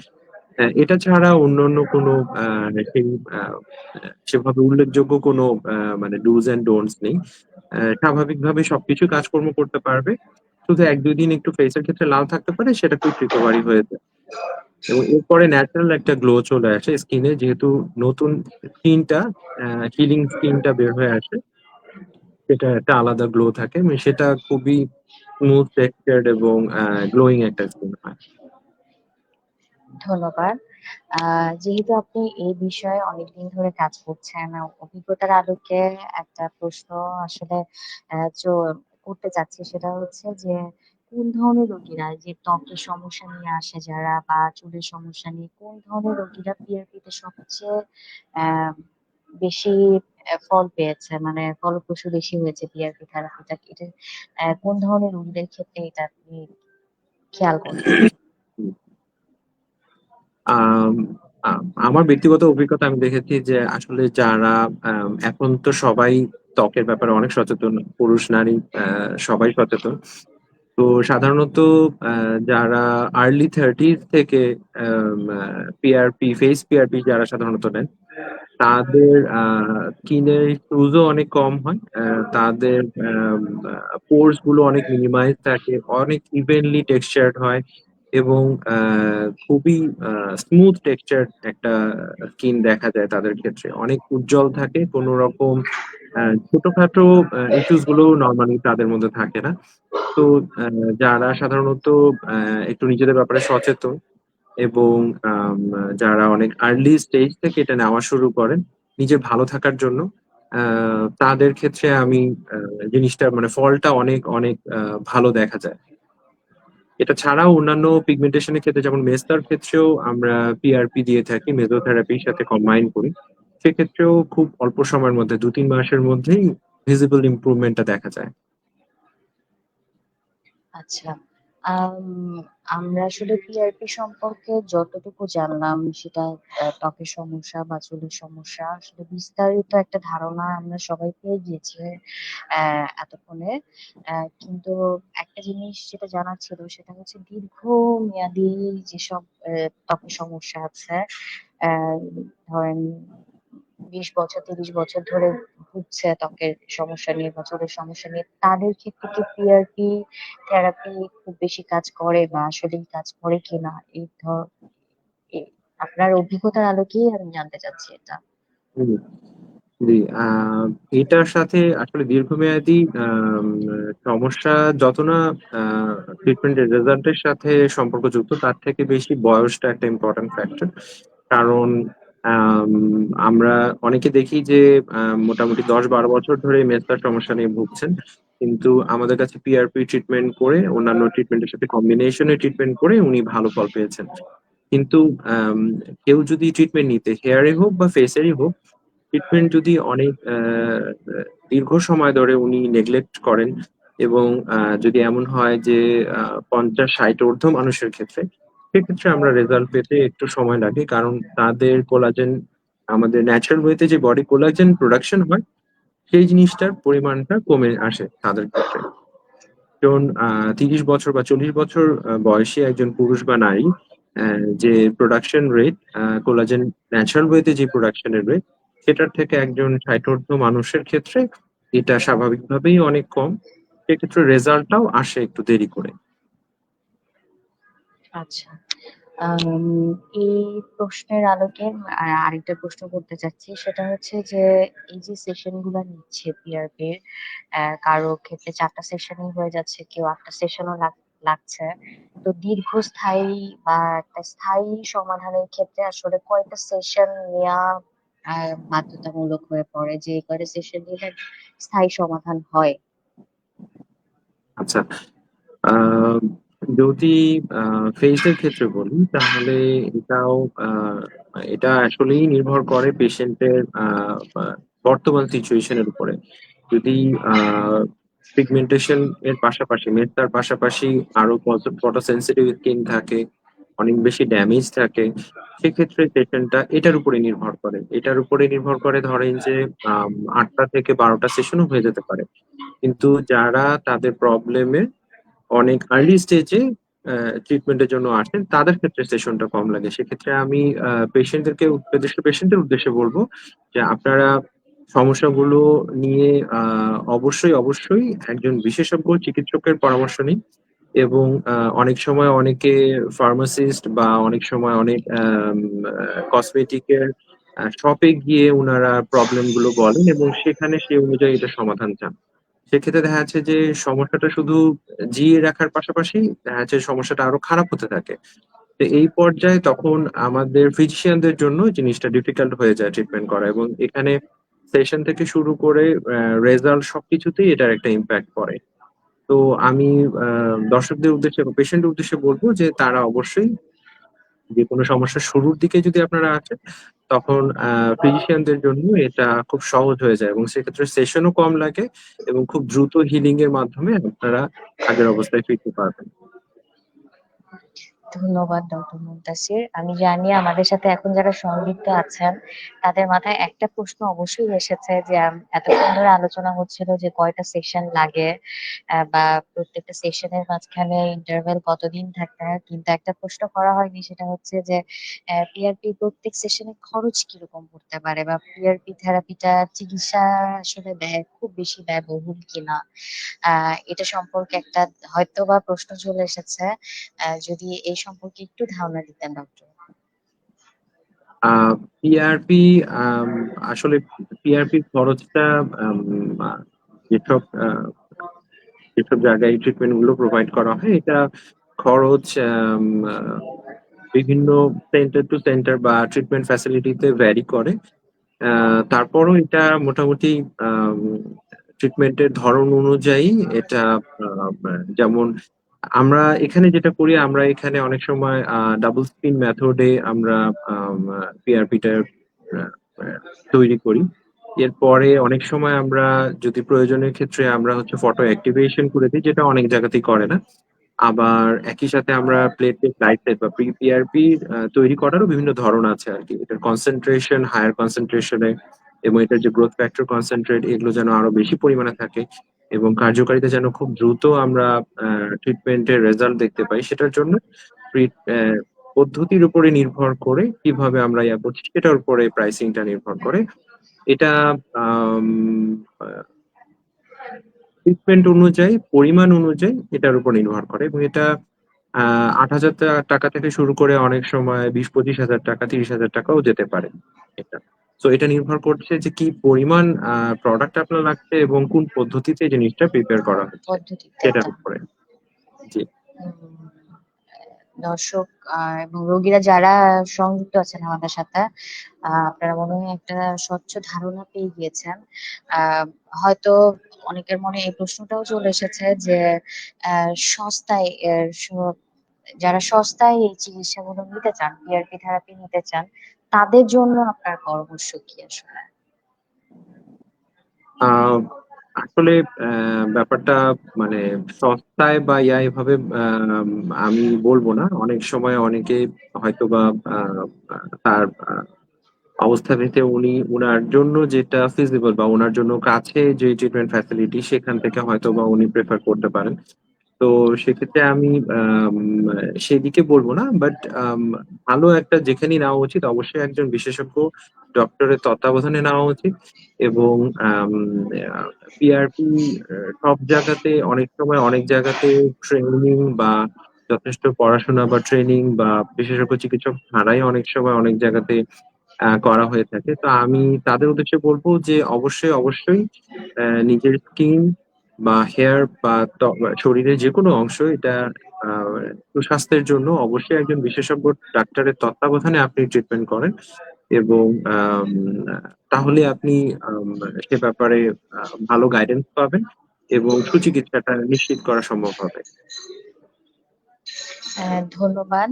এটা ছাড়া অন্যান্য কোনো সেই সেভাবে উল্লেখযোগ্য কোনো মানে ডুজ এন্ড ডোন্টস নেই। স্বাভাবিকভাবে সবকিছু কাজকর্ম করতে পারবে। শুধু 1-2 দিন একটু ফেসের ক্ষেত্রে লাল থাকতে পারে, সেটা কুইক রিকভারি হয়ে যায়। এবং এরপরে ন্যাচারাল একটা গ্লো চলে আসে স্কিনে, যেহেতু নতুন স্কিনটা, হিলিং স্কিনটা বের হয়ে আসে, সেটা একটা আলাদা গ্লো থাকে, এবং সেটা খুবই স্মুথ টেক্সচার্ড এবং গ্লোয়িং একটা স্কিন হয়। ধন্যবাদ। যেহেতু আপনি এই বিষয়ে অনেকদিন ধরে কাজ করছেন, অভিজ্ঞতার আলোকে একটা প্রশ্ন আসলে করতে চাচ্ছি, সেটা হচ্ছে যে কোন ধরনের রোগীরা, যে ত্বকের সমস্যা নিয়ে আসে যারা, বা চুলের সমস্যা নিয়ে, কোন ধরনের রোগীরা পিআরপি তে সবচেয়ে আহ বেশি ফল পেয়েছে, মানে ফলপ্রসূ বেশি হয়েছে পিআরপি থেরাপিটা? এটা কোন ধরনের রোগীদের ক্ষেত্রে এটা আপনি খেয়াল করছেন? আম, আমার ব্যক্তিগত অভিজ্ঞতা, আমি দেখেছি যে আসলে যারা এখন তো সবাই ত্বকের ব্যাপারে অনেক সচেতন, পুরুষ নারী সবাই সচেতন। তো সাধারণত যারা আর্লি 30 থেকে পিআরপি, ফেস পিআরপি যারা সাধারণত নেন, তাদের স্কিনের ইস্যুজও অনেক কম হয়। তাদের পোর্স গুলো অনেক মিনিমাইজ থাকে, অনেক ইভেনলি টেক্সচার্ড হয়, এবং খুবই স্মুথ টেক্সচার একটা স্কিন দেখা যায় তাদের ক্ষেত্রে। অনেক উজ্জ্বল থাকে, কোনো রকম ছোটখাটো ইস্যুস গুলো নর্মালি তাদের মধ্যে থাকে না। তো যারা সাধারণত একটু নিজেদের ব্যাপারে সচেতন, এবং যারা অনেক আর্লি স্টেজ থেকে এটা নেওয়া শুরু করেন নিজের ভালো থাকার জন্য, তাদের ক্ষেত্রে আমি জিনিসটা মানে ফলটা অনেক অনেক ভালো দেখা যায়। এটা ছাড়াও অন্যান্য পিগমেন্টেশনের ক্ষেত্রে যেমন মেস্তার ক্ষেত্রেও আমরা পিআরপি দিয়ে থাকি, মেসোথেরাপির সাথে কম্বাইন করি। সেক্ষেত্রেও খুব অল্প সময়ের মধ্যে ২-৩ মাসের মধ্যেই ভিজিবল ইমপ্রুভমেন্টটা দেখা যায়। আচ্ছা। আম আমরা আসলে পিআরপি সম্পর্কে যতটুকু জানলাম সেটা ত্বকের সমস্যা বা চুলের সমস্যা আসলে বিস্তারিত একটা ধারণা আমরা সবাই পেয়ে গিয়েছি এতক্ষণে। কিন্তু একটা জিনিস যেটা জানার ছিল সেটা হচ্ছে দীর্ঘমেয়াদী যেসব ত্বকের সমস্যা আছে, অ্যা ধরেন ২০ বছর ৩০ বছর ধরে ভুগছে ত্বকের সমস্যা নিয়ে বা চুলের সমস্যা নিয়ে, তাদের ক্ষেত্রে কি পিআরপি থেরাপি খুব বেশি কাজ করে বা আসলেই কাজ করে কিনা? এই এ আপনার অভিজ্ঞতার আলোকেই আমি জানতে চাচ্ছি এটা। হুম, জি। এটার সাথে আসলে দীর্ঘমেয়াদী সমস্যা যত না আ ট্রিটমেন্টের রেজাল্টের সাথে সম্পর্কযুক্ত, তার থেকে বেশি বয়সটা একটা ইম্পোর্টেন্ট ফ্যাক্টর। কারণ আম আমরা অনেকে দেখি যে মোটামুটি ১০-১২ বছর ধরে মেস্তার সমস্যা নিয়ে ভুগছেন। কিন্তু আমাদের কাছে পিআরপি ট্রিটমেন্ট করে, অন্যান্য ট্রিটমেন্টের সাথে কম্বিনেশন এ ট্রিটমেন্ট করে উনি ভালো ফল পেয়েছেন। কিন্তু আম কেউ যদি ট্রিটমেন্ট নিতে, হেয়ার এর হোক বা ফেস এরই হোক, ট্রিটমেন্ট যদি অনেক দীর্ঘ সময় ধরে উনি নেগলেক্ট করেন এবং যদি এমন হয় যে ৫০-৬০ ঊর্ধ্ব মানুষের ক্ষেত্রে, সেক্ষেত্রে আমরা রেজাল্ট পেতে একটু সময় লাগে। কারণ তাদের কোলাজেন, আমাদের ন্যাচারাল ওয়েতে যে বডি কোলাজেন প্রোডাকশন হয়, সেই জিনিসটার পরিমাণটা কমে আসে তাদের ক্ষেত্রে। যেমন ৩০ বছর বা ৪০ বছর বয়সী একজন পুরুষ বা নারী অ্যা যে প্রোডাকশন রেট, কোলাজেন ন্যাচারাল ওয়েতে যে প্রোডাকশন এর রেট, সেটার থেকে একজন ৬০ ঊর্ধ্ব মানুষের ক্ষেত্রে এটা স্বাভাবিকভাবেই অনেক কম। সেক্ষেত্রে রেজাল্টটাও আসে একটু দেরি করে। আচ্ছা। আম এই প্রশ্নের আলোকে আরেকটা প্রশ্ন করতে চাচ্ছি। সেটা হচ্ছে যে এই যে সেশন গুলা নিচ্ছে পিআরপির, কারো ক্ষেত্রে ৪ টা সেশনই হয়ে যাচ্ছে, কেউ ৮ টা সেশনও লাগছে। তো দীর্ঘস্থায়ী বা একটা স্থায়ী সমাধানের ক্ষেত্রে আসলে কয়টা সেশন নেয়া আ বাধ্যতামূলক হয়ে পড়ে, যে কয়টা সেশন নিলে স্থায়ী সমাধান হয়? আচ্ছা। আ যদি ফেইস এর ক্ষেত্রে বলি তাহলে এটাও আ এটা আসলেই নির্ভর করে পেশেন্টের বা বর্তমান সিচুয়েশন এর উপরে। যদি আ পিগমেন্টেশন এর পাশাপাশি, মেস্তার পাশাপাশি আরো ফটো সেনসিটিভ স্কিন থাকে, অনেক বেশি ড্যামেজ থাকে, সেক্ষেত্রে পেশেন্টটা এটার উপরে নির্ভর করে। এটার উপরে নির্ভর করে ধরেন যে ৮ টা থেকে ১২ টা সেশনও হয়ে যেতে পারে। কিন্তু যারা তাদের প্রবলেমে অনেক আর্লি স্টেজে ট্রিটমেন্টের জন্য আসেন, তাদের ক্ষেত্রে সেশনটা কম লাগে। সেক্ষেত্রে আমি পেশেন্টের উদ্দেশ্যে বলব যে, আপনারা সমস্যাগুলো নিয়ে আ অবশ্যই একজন বিশেষজ্ঞ চিকিৎসকের পরামর্শ নিন এবং অনেক সময় অনেকে ফার্মাসিস্ট বা অনেক সময় অনেক কসমেটিক এর শপে গিয়ে উনারা প্রবলেম গুলো বলেন এবং সেখানে সে অনুযায়ী এটা সমাধান চান। সেক্ষেত্রে দেখা যাচ্ছে যে সমস্যাটা শুধু জিইয়ে রাখার পাশাপাশি দেখা যাচ্ছে সমস্যাটা আরো খারাপ হতে থাকে। তো এই পর্যায়ে তখন আমাদের ফিজিশিয়ানদের জন্য জিনিসটা ডিফিকাল্ট হয়ে যায় ট্রিটমেন্ট করা এবং এখানে সেশন থেকে শুরু করে রেজাল্ট সবকিছুতেই এটার একটা ইমপ্যাক্ট পড়ে। তো আমি আ দর্শকদের উদ্দেশ্যে বা পেশেন্টের উদ্দেশ্যে বলব যে তারা অবশ্যই যেকোনো সমস্যার শুরুর দিকে যদি আপনারা আছেন, তখন ফিজিশিয়ানদের জন্য এটা খুব সহজ হয়ে যায় এবং সেক্ষেত্রে সেশনও কম লাগে এবং খুব দ্রুত হিলিং এর মাধ্যমে আপনারা আগের অবস্থায় ফিরতে পারবেন। ধন্যবাদ ডক্টর মুনতাসির। আমি জানি আমাদের সাথে এখন যারা সংযুক্ত আছেন তাদের মাথায় একটা প্রশ্ন অবশ্যই এসেছে যে এতক্ষণ ধরে আলোচনা হচ্ছিল যে কয়টা সেশন লাগে, বা প্রত্যেকটা সেশনের মাঝখানে ইন্টারভ্যাল কতদিন থাকতে হয়। কিন্তু একটা প্রশ্ন করা হয়নি, সেটা হচ্ছে যে পিআরপি প্রত্যেক সেশনে খরচ কিরকম পড়তে পারে বা পিআরপি থেরাপিটা চিকিৎসা আসলে খুব বেশি ব্যয়বহুল কিনা? এটা সম্পর্কে একটা হয়তোবা প্রশ্ন চলে এসেছে। যদি এই সম্পর্কে একটু ধারণা দিতেন ডক্টর। আ পিআরপি আম আসলে পিআরপির খরচটা আম আ যেসব আ যেসব জায়গায় এই ট্রিটমেন্ট গুলো প্রোভাইড করা হয়, এটা খরচ আ বিভিন্ন সেন্টার টু সেন্টার বা ট্রিটমেন্ট ফ্যাসিলিটিতে ভ্যারি করে। আ তারপরও এটা মোটামুটি আম ট্রিটমেন্টের ধরন অনুযায়ী এটা আ যেমন আমরা এখানে যেটা করি, আমরা এখানে অনেক সময় ডাবল স্পিন মেথডে আমরা পিআরপিটা তৈরি করি। এরপরে অনেক সময় আমরা যদি প্রয়োজনের ক্ষেত্রে আমরা হচ্ছে ফটো অ্যাক্টিভেশন করে দিই, যেটা অনেক জায়গাতেই করে না। আবার একই সাথে আমরা প্লেটলেট লাইটলেট বা পিআরপি তৈরি করারও বিভিন্ন ধরন আছে আর কি। এটার কনসেন্ট্রেশন হায়ার কনসেন্ট্রেশনে এবং এটার যে গ্রোথ ফ্যাক্টর কনসেন্ট্রেট এগুলো যেন আরো বেশি পরিমাণে থাকে এবং কার্যকারিতা যেন খুব দ্রুত আমরা ট্রিটমেন্টের রেজাল্ট দেখতে পাই, সেটার জন্য পদ্ধতির উপরে নির্ভর করে কিভাবে আমরা ইয়া করছি সেটার উপরে প্রাইসিংটা নির্ভর করে। এটা ট্রিটমেন্ট অনুযায়ী পরিমাণ অনুযায়ী এটার উপর নির্ভর করে এবং এটা ৮,০০০ টাকা থেকে শুরু করে অনেক সময় ২০-২৫,০০০ টাকা, ৩০,০০০ টাকাও যেতে পারে এটা। তো এটা নির্ভর করছে যে কি পরিমাণ প্রোডাক্ট আপনার লাগছে এবং কোন পদ্ধতিতে এই জিনিসটা প্রিপেয়ার করা হচ্ছে পদ্ধতি, তাই সেটার না? উপরে। জি। উম, দর্শক এবং রোগীরা যারা সংযুক্ত আছেন আমাদের সাথে, আপনারা মনে হয় একটা স্বচ্ছ ধারণা পেয়ে গিয়েছেন। হয়তো অনেকের মনে এই প্রশ্নটাও চলে এসেছে যে সস্তায় যারা সস্তায় এই চিকিৎসাগুলো নিতে চান, পিআরপি থেরাপি নিতে চান, তাদের জন্য আপনার পরামর্শ কি আসলে? আহ আসলে ব্যাপারটা মানে সস্তায় বা এভাবে আমি বলবো না। অনেক সময় অনেকে হয়তোবা আহ, তার অবস্থা ভেদে উনি উনার জন্য যেটা ফিজিবল বা উনার জন্য কাছে যে ট্রিটমেন্ট ফ্যাসিলিটি সেখান থেকে হয়তো বা উনি প্রেফার করতে পারেন। তো সেক্ষেত্রে আমি আম, সেদিকে বলবো না, বাট ভালো একটা যেখানেই নেওয়া উচিত অবশ্যই একজন বিশেষজ্ঞ ডক্টরের তত্ত্বাবধানে নেওয়া উচিত। এবং পিআরপি সব জায়গাতে অনেক সময় অনেক জায়গাতে ট্রেনিং বা যথেষ্ট পড়াশোনা বা ট্রেনিং বা বিশেষজ্ঞ চিকিৎসক ছাড়াই অনেক সময় অনেক জায়গাতে করা হয়ে থাকে। তো আমি তাদের উদ্দেশ্যে বলবো যে অবশ্যই অবশ্যই নিজের স্কিন বা হেয়ার বা শরীরের যে কোনো অংশ এটা সুস্বাস্থ্যের জন্য অবশ্যই একজন বিশেষজ্ঞ ডাক্তারের তত্ত্বাবধানে আপনি ট্রিটমেন্ট করেন এবং তাহলে আপনি আম, সে ব্যাপারে ভালো গাইডেন্স পাবেন এবং সুচিকিৎসাটা নিশ্চিত করা সম্ভব হবে। ধন্যবাদ।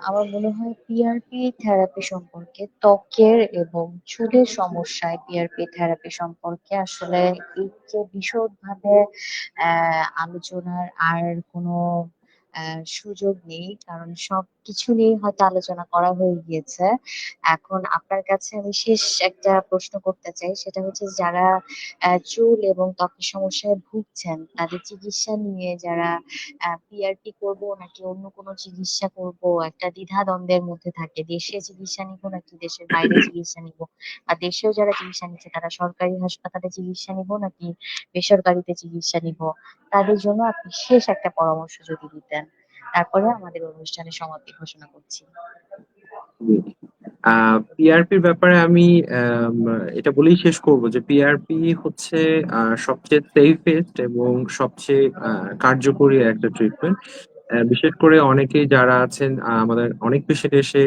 আমার মনে হয় পিআরপি থেরাপি সম্পর্কে, ত্বকের এবং চুলের সমস্যায় পিআরপি থেরাপি সম্পর্কে আসলে এই যে বিশদভাবে আলোচনার আর কোনো সুযোগ নেই, কারণ সবকিছু নিয়ে হয়তো আলোচনা করা হয়ে গিয়েছে। এখন আপনার কাছে আমি শেষ একটা প্রশ্ন করতে চাই, সেটা হচ্ছে যারা চুল এবং ত্বকের সমস্যায় ভুগছেন, তাদের চিকিৎসা নিয়ে যারা পিআরপি করব নাকি অন্য কোনো চিকিৎসা করব একটা দ্বিধাদ্বন্দ্বের মধ্যে থাকে, দেশে চিকিৎসা নিব নাকি দেশের বাইরে চিকিৎসা নিব, আর দেশেও যারা চিকিৎসা নিচ্ছে তারা সরকারি হাসপাতালে চিকিৎসা নিব নাকি বেসরকারিতে চিকিৎসা নিব, তাদের জন্য আপনি শেষ একটা পরামর্শ যদি দিতেন, তারপরে আমাদের অনুষ্ঠানের সমাপ্তি ঘোষণা করছি। পিআরপির ব্যাপারে আমি আম, এটা বলেই শেষ করব যে পিআরপি হচ্ছে সবচেয়ে সেফেস্ট এবং সবচেয়ে কার্যকরী একটা ট্রিটমেন্ট। বিশেষ করে অনেকেই যারা আছেন আমাদের অনেক পেশেন্ট এসে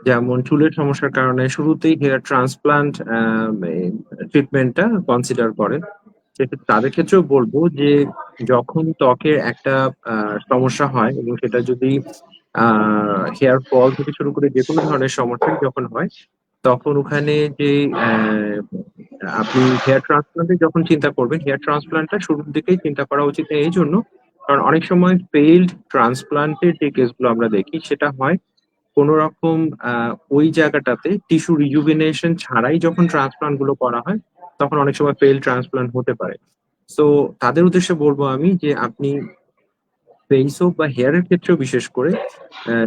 যেমন চুলের সমস্যার কারণে শুরুতেই হেয়ার ট্রান্সপ্লান্ট ট্রিটমেন্টটা কনসিডার করেন। সেক্ষেত্রে তাদের ক্ষেত্রেও বলবো যে যখন ত্বকের একটা সমস্যা হয় এবং সেটা যদি হেয়ার ফল থেকে শুরু করে যে কোনো ধরনের সমস্যাই যখন হয়, তখন ওখানে যে আহ, আপনি হেয়ার ট্রান্সপ্লান্টে যখন চিন্তা করবেন, হেয়ার ট্রান্সপ্লান্টটা শুরুর দিকেই চিন্তা করা উচিত না এই জন্য কারণ অনেক সময় ফেইল্ড ট্রান্সপ্লান্টের যে কেসগুলো আমরা দেখি সেটা হয় কোনো রকম ওই জায়গাটাতে টিস্যু রিজুভিনেশন ছাড়াই যখন ট্রান্সপ্লান্ট গুলো করা হয় তখন অনেক সময় ফেল ট্রান্সপ্লান্ট হতে পারে। তো তাদের উদ্দেশ্যে বলবো আমি যে আপনি ফেস হোক বা হেয়ারের ক্ষেত্রেও বিশেষ করে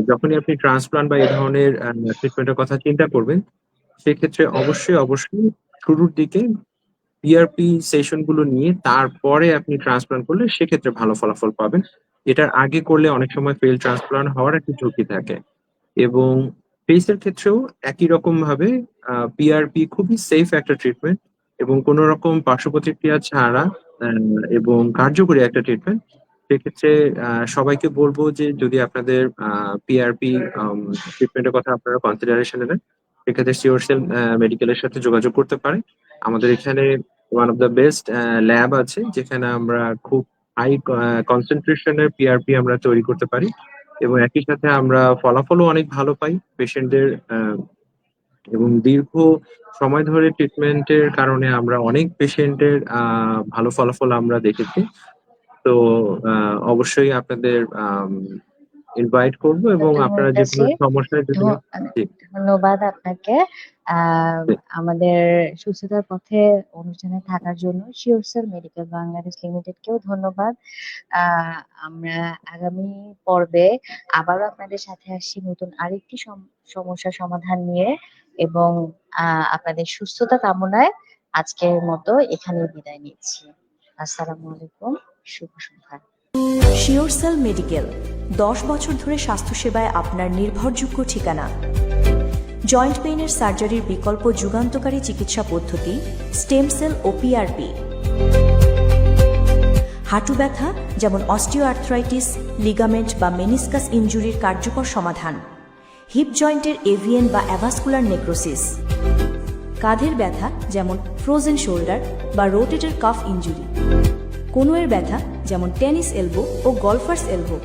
যখনই আপনি ট্রান্সপ্লান্ট বা এই ধরনের ট্রিটমেন্টের কথা চিন্তা করবেন সেক্ষেত্রে অবশ্যই অবশ্যই শুরুর দিকে পিআরপি সেশন গুলো নিয়ে তারপরে আপনি ট্রান্সপ্লান্ট করলে সেক্ষেত্রে ভালো ফলাফল পাবেন। এটার আগে করলে অনেক সময় ফেল ট্রান্সপ্লান্ট হওয়ার একটা ঝুঁকি থাকে। এবং ফেসের ক্ষেত্রেও একই রকম ভাবে পিআরপি খুবই সেফ একটা ট্রিটমেন্ট এবং কোনো রকম পার্শ্ব প্রতিক্রিয়া ছাড়া এবং কার্যকরী একটা ট্রিটমেন্ট। সেক্ষেত্রে সবাইকে বলবো যে যদি আপনাদের পিআরপি ট্রিটমেন্টের কথা আপনারা কনসিডারেশনে নেন সেক্ষেত্রে সিওরসেল মেডিকেলের সাথে যোগাযোগ করতে পারে। আমাদের এখানে one of the best lab আছে যেখানে আমরা খুব হাই কনসেন্ট্রেশনের পিআরপি আমরা তৈরি করতে পারি এবং একই সাথে আমরা ফলাফলও অনেক ভালো পাই পেশেন্টদের, এবং দীর্ঘ সময় ধরে ট্রিটমেন্টের কারণে আমরা অনেক পেশেন্টের ভালো ফলাফল আমরা দেখেছি। তো অবশ্যই আপনাদের ইনভাইট করব এবং ডক্টর আপনারা যে কোনো মুনতাসির, সমস্যায় যদি জি, ধন্যবাদ আপনাকে জি, আমাদের সুস্থতার পথে অনুষ্ঠানে থাকার জন্য। শিওরসেল মেডিকেল বাংলাদেশ লিমিটেডকেও ধন্যবাদ। আমরা আগামী পর্বে আবারও আপনাদের সাথে আসছি নতুন আরেকটি সমস্যার সমাধান নিয়ে, এবং আপনাদের সুস্থতা কামনায় আজকের মতো এখানেই বিদায় নিচ্ছি। আসসালামু আলাইকুম, শুভ সন্ধ্যা। শিওরসেল মেডিকেল 10 বছর ধরে স্বাস্থ্যসেবায় আপনার নির্ভরযোগ্য ঠিকানা। জয়েন্ট পেইনের সার্জারির বিকল্প যুগান্তকারী চিকিৎসা পদ্ধতি স্টেম সেল ও পিআরপি। হাঁটু ব্যথা যেমন অস্টিওআর্থ্রাইটিস, লিগামেন্ট বা মেনিসকাস ইনজুরির কার্যকর সমাধান। হিপ জয়েন্টের এভিএন বা অ্যাভাসকুলার নেক্রোসিস। কাঁধের ব্যথা যেমন ফ্রোজেন শোল্ডার বা রোটেটর কাফ ইনজুরি। কনুয়ের ব্যথা যেমন টেনিস এলবো ও গলফার্স এলবো।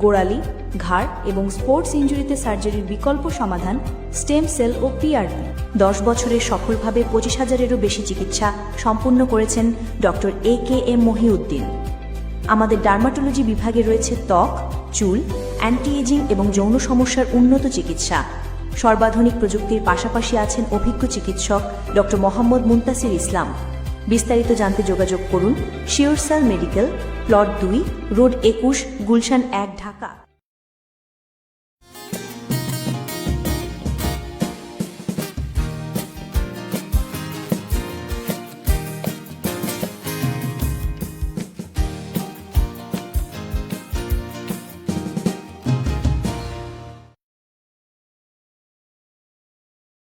গোড়ালি, ঘাড় এবং স্পোর্টস ইনজুরিতে সার্জারির বিকল্প সমাধান স্টেম সেল ও পিআরপি। 10 বছরে সফলভাবে 25,000-এরও বেশি চিকিৎসা সম্পূর্ণ করেছেন ডক্টর AKM মহিউদ্দিন। আমাদের ডার্মাটোলজি বিভাগে রয়েছে ত্বক, চুল, অ্যান্টি এজিং এবং যৌন সমস্যার উন্নত চিকিৎসা। সর্বাধুনিক প্রযুক্তির পাশাপাশি আছেন অভিজ্ঞ চিকিৎসক ডক্টর মোহাম্মদ মুনতাসির ইসলাম। বিস্তারিত জানতে যোগাযোগ করুন SureCell medical, plot 2, road 21, Gulshan 1, Dhaka.